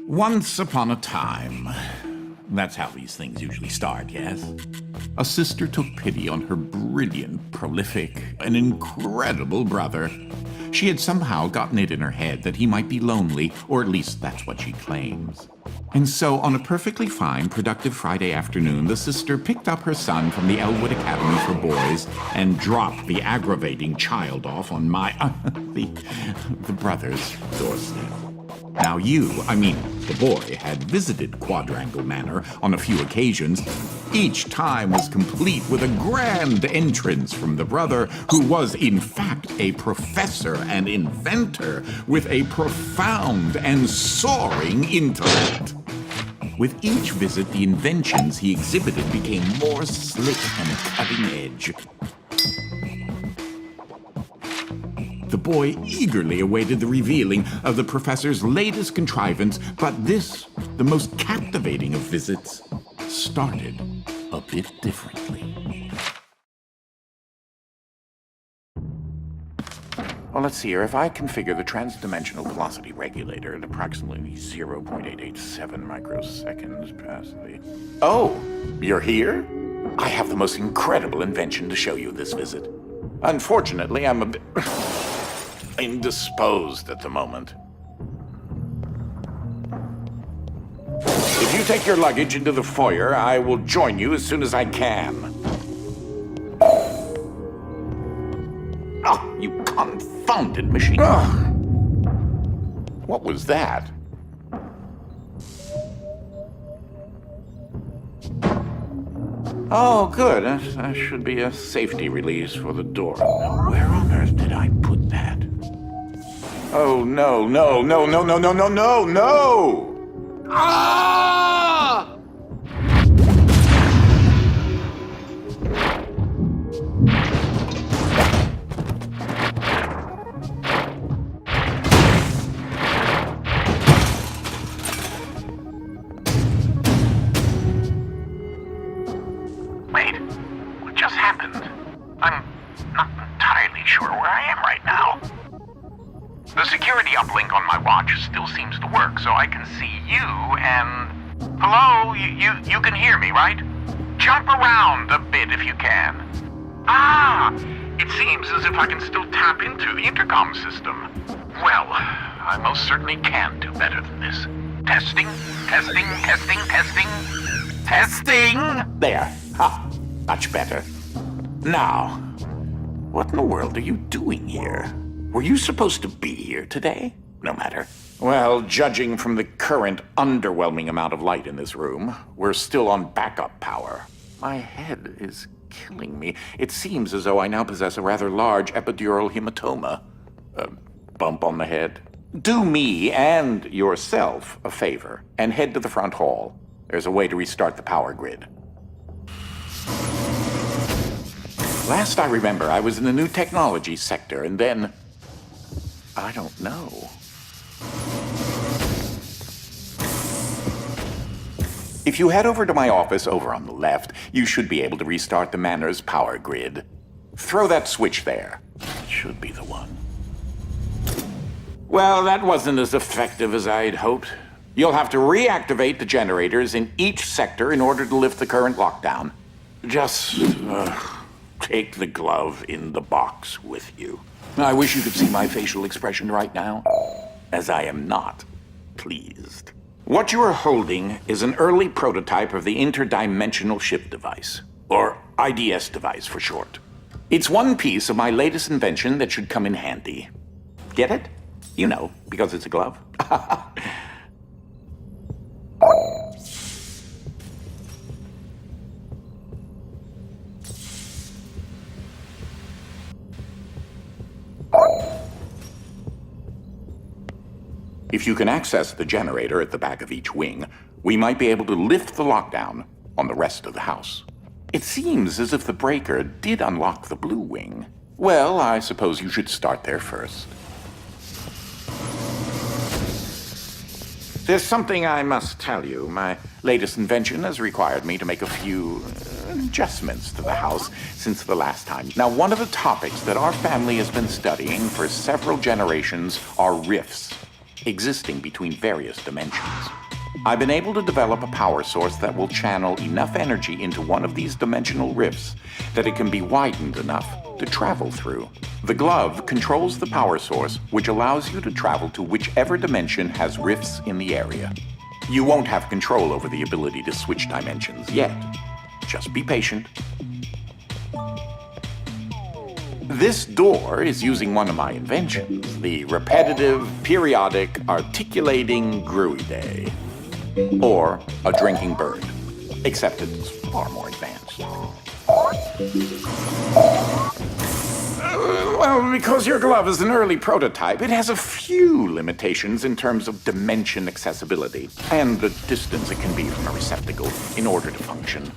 Once upon a time. That's how these things usually start, yes? A sister took pity on her brilliant, prolific, and incredible brother. She had somehow gotten it in her head that he might be lonely, or at least that's what she claims. And so, on a perfectly fine, productive Friday afternoon, the sister picked up her son from the Elwood Academy for Boys and dropped the aggravating child off on the brother's doorstep. Now the boy had visited Quadrangle Manor on a few occasions. Each time was complete with a grand entrance from the brother, who was in fact a professor and inventor with a profound and soaring intellect. With each visit, the inventions he exhibited became more slick and cutting edge. The boy eagerly awaited the revealing of the professor's latest contrivance, but this, the most captivating of visits, started a bit differently. Well, let's see here. If I configure the transdimensional velocity regulator at approximately 0.887 microseconds past the... Oh, you're here? I have the most incredible invention to show you this visit. Unfortunately, I'm a bit... indisposed at the moment. If you take your luggage into the foyer, I will join you as soon as I can. Oh, you confounded machine. Ugh. What was that? Oh, good. That should be a safety release for the door. Now, where on earth did I put that? Oh, no, no, no, no, no, no, no, no, no! Ah! Wait, what just happened? I'm not entirely sure where I am right now. The security uplink on my watch still seems to work, so I can see you and... Hello? You can hear me, right? Jump around a bit if you can. Ah! It seems as if I can still tap into the intercom system. Well, I most certainly can do better than this. Testing, testing, testing, testing. Testing! There. Ha! Much better. Now, what in the world are you doing here? Were you supposed to be here today? No matter. Well, judging from the current underwhelming amount of light in this room, we're still on backup power. My head is killing me. It seems as though I now possess a rather large epidural hematoma. A bump on the head. Do me and yourself a favor and head to the front hall. There's a way to restart the power grid. Last I remember, I was in the new technology sector, and then... I don't know. If you head over to my office over on the left, you should be able to restart the manor's power grid. Throw that switch there. It should be the one. Well, that wasn't as effective as I'd hoped. You'll have to reactivate the generators in each sector in order to lift the current lockdown. Just take the glove in the box with you. I wish you could see my facial expression right now, as I am not pleased. What you are holding is an early prototype of the interdimensional shift device, or IDS device for short. It's one piece of my latest invention that should come in handy. Get it? You know, because it's a glove. If you can access the generator at the back of each wing, we might be able to lift the lockdown on the rest of the house. It seems as if the breaker did unlock the blue wing. Well, I suppose you should start there first. There's something I must tell you. My latest invention has required me to make a few adjustments to the house since the last time. Now, one of the topics that our family has been studying for several generations are rifts. existing between various dimensions. I've been able to develop a power source that will channel enough energy into one of these dimensional rifts that it can be widened enough to travel through. The glove controls the power source, which allows you to travel to whichever dimension has rifts in the area. You won't have control over the ability to switch dimensions yet. Just be patient. This door is using one of my inventions, the repetitive, periodic, articulating gruidae, or a drinking bird, except it's far more advanced. Well, because your glove is an early prototype, it has a few limitations in terms of dimension accessibility and the distance it can be from a receptacle in order to function.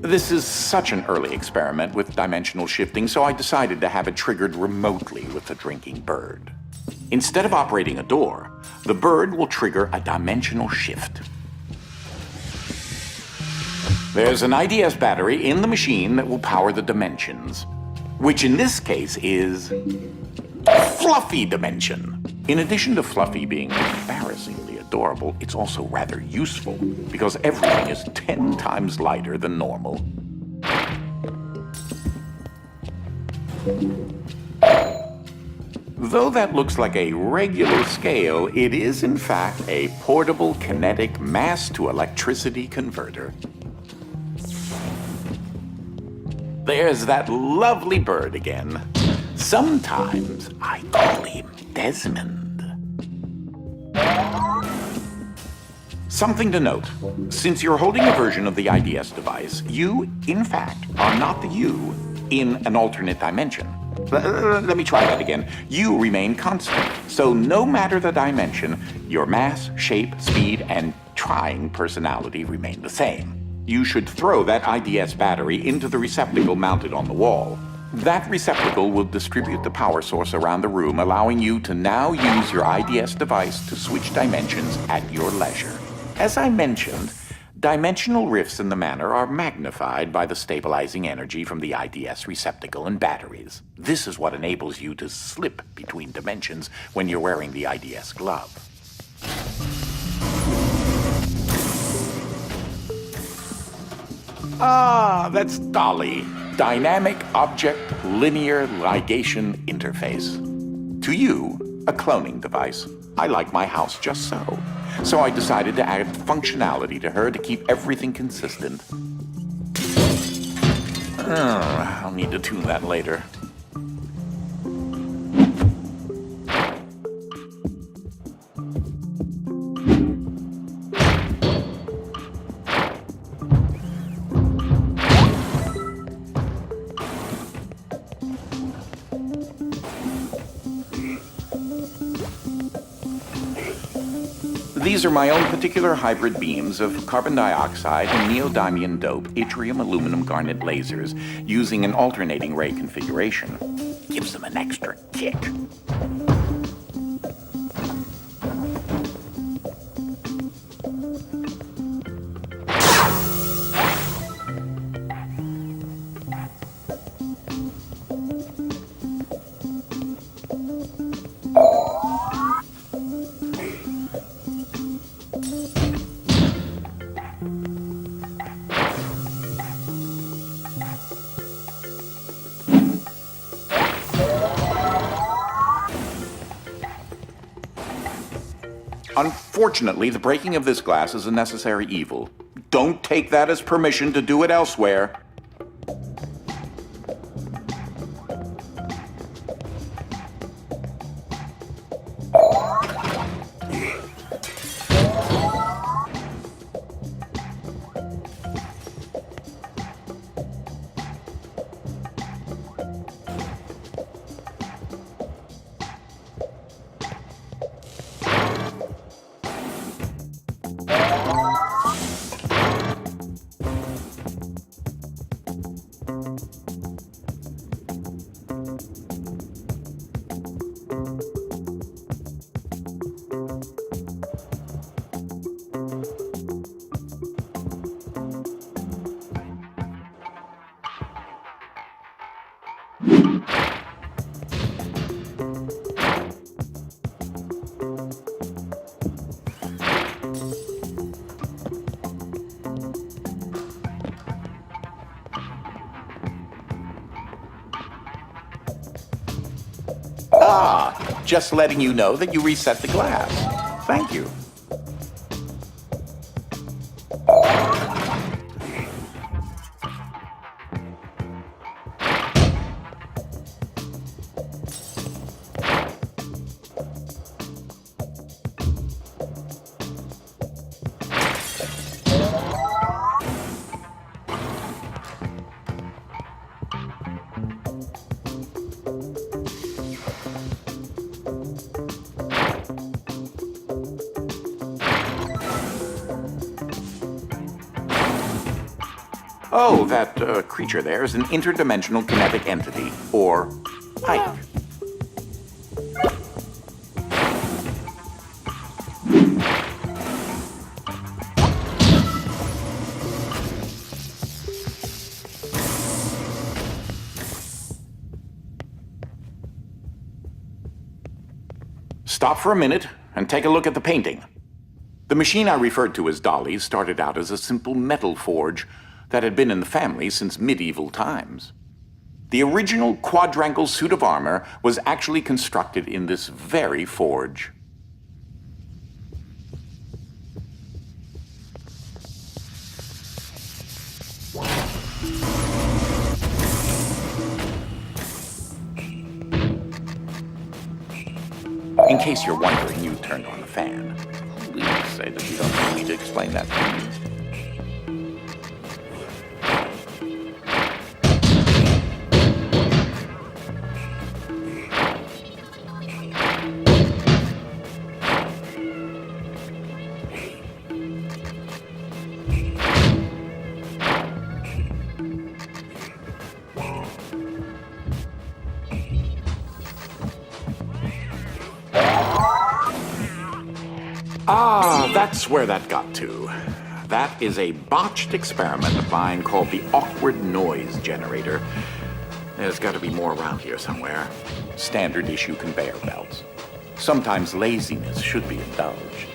This is such an early experiment with dimensional shifting, so I decided to have it triggered remotely with the drinking bird. Instead of operating a door, the bird will trigger a dimensional shift. There's an IDS battery in the machine that will power the dimensions, which in this case is Fluffy Dimension. In addition to Fluffy being embarrassingly adorable, it's also rather useful because everything is 10 times lighter than normal. Though that looks like a regular scale, it is in fact a portable kinetic mass-to-electricity converter. There's that lovely bird again. Sometimes I call him Desmond. Something to note. Since you're holding a version of the IDS device, you, in fact, are not the you in an alternate dimension. Let me try that again. You remain constant. So no matter the dimension, your mass, shape, speed, and trying personality remain the same. You should throw that IDS battery into the receptacle mounted on the wall. That receptacle will distribute the power source around the room, allowing you to now use your IDS device to switch dimensions at your leisure. As I mentioned, dimensional rifts in the manor are magnified by the stabilizing energy from the IDS receptacle and batteries. This is what enables you to slip between dimensions when you're wearing the IDS glove. Ah, that's Dolly. Dynamic Object Linear Ligation Interface. To you, a cloning device. I like my house just so. So I decided to add functionality to her to keep everything consistent. I'll need to tune that later. These are my own particular hybrid beams of carbon dioxide and neodymium dope yttrium aluminum garnet lasers using an alternating ray configuration. Gives them an extra kick. Unfortunately, the breaking of this glass is a necessary evil. Don't take that as permission to do it elsewhere. Ah, just letting you know that you reset the glass. Thank you. Oh, that creature there is an interdimensional kinetic entity, or pipe. Stop for a minute and take a look at the painting. The machine I referred to as Dolly started out as a simple metal forge that had been in the family since medieval times. The original quadrangle suit of armor was actually constructed in this very forge. In case you're wondering, you turned on the fan. Please say that you don't need me to explain that to you. Ah, that's where that got to. That is a botched experiment of mine called the awkward noise generator. There's got to be more around here somewhere. Standard issue conveyor belts. Sometimes laziness should be indulged.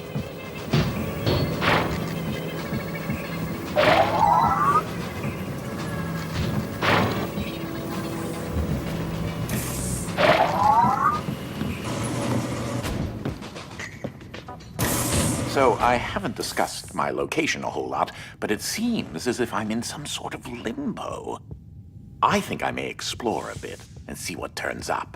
So, I haven't discussed my location a whole lot, but it seems as if I'm in some sort of limbo. I think I may explore a bit and see what turns up.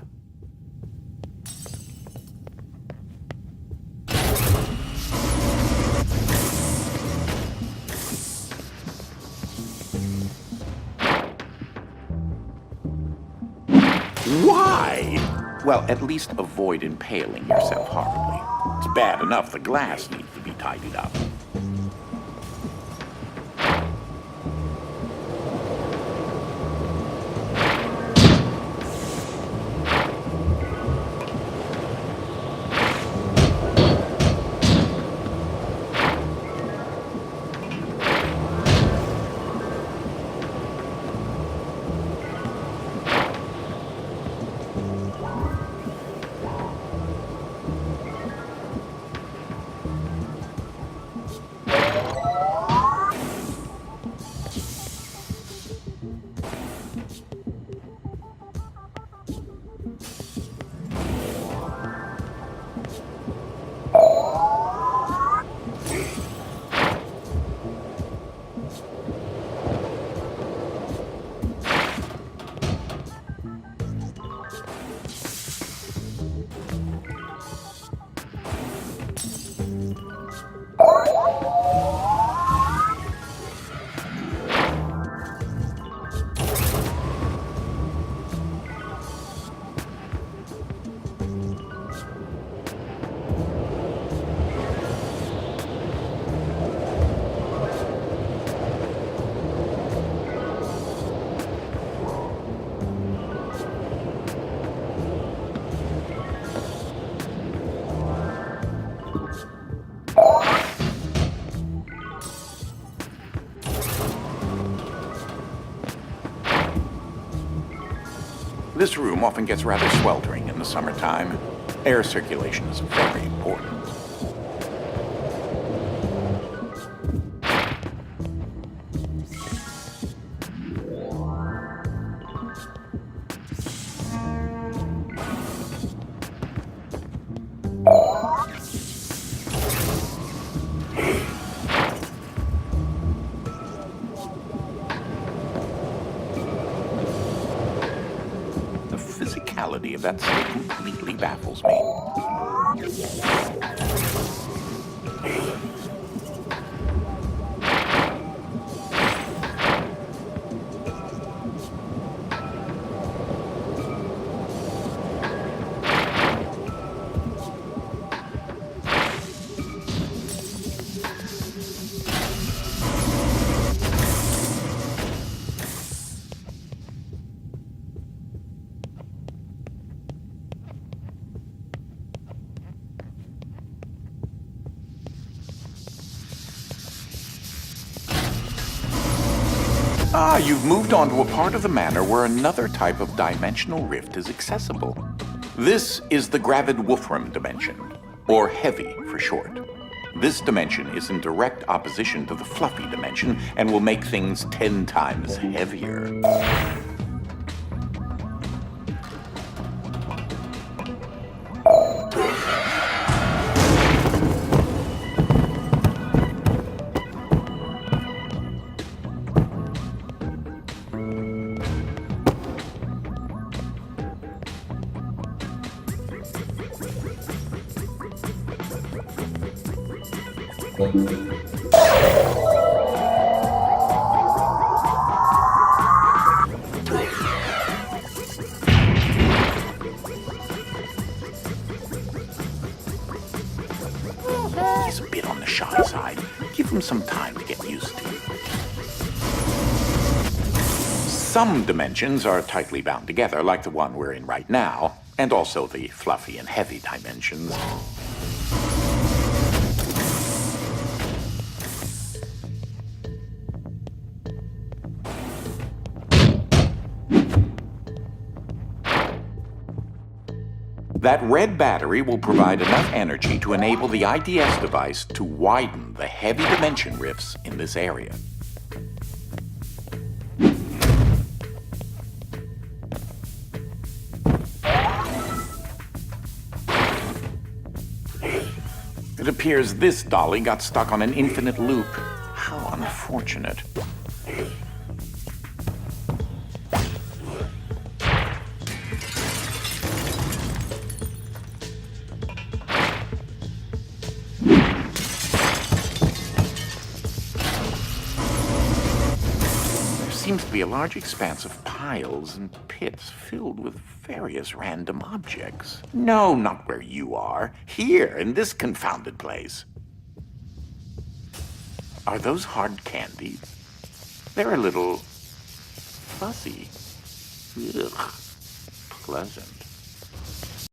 Why? Well, at least avoid impaling yourself horribly. It's bad enough the glass needs to be tidied up. This room often gets rather sweltering in the summertime. Air circulation is very important. possibility of that still completely baffles me. Ah, you've moved on to a part of the manor where another type of dimensional rift is accessible. This is the Gravid Wolfram dimension, or Heavy for short. This dimension is in direct opposition to the Fluffy dimension and will make things 10 times heavier. He's a bit on the shy side. Give him some time to get used to. Some dimensions are tightly bound together, like the one we're in right now, and also the Fluffy and Heavy dimensions. That red battery will provide enough energy to enable the IDS device to widen the heavy dimension rifts in this area. It appears this dolly got stuck on an infinite loop. How unfortunate. Seems to be a large expanse of piles and pits filled with various random objects. No, not where you are. Here, in this confounded place. Are those hard candies? They're a little fuzzy. Ugh, pleasant.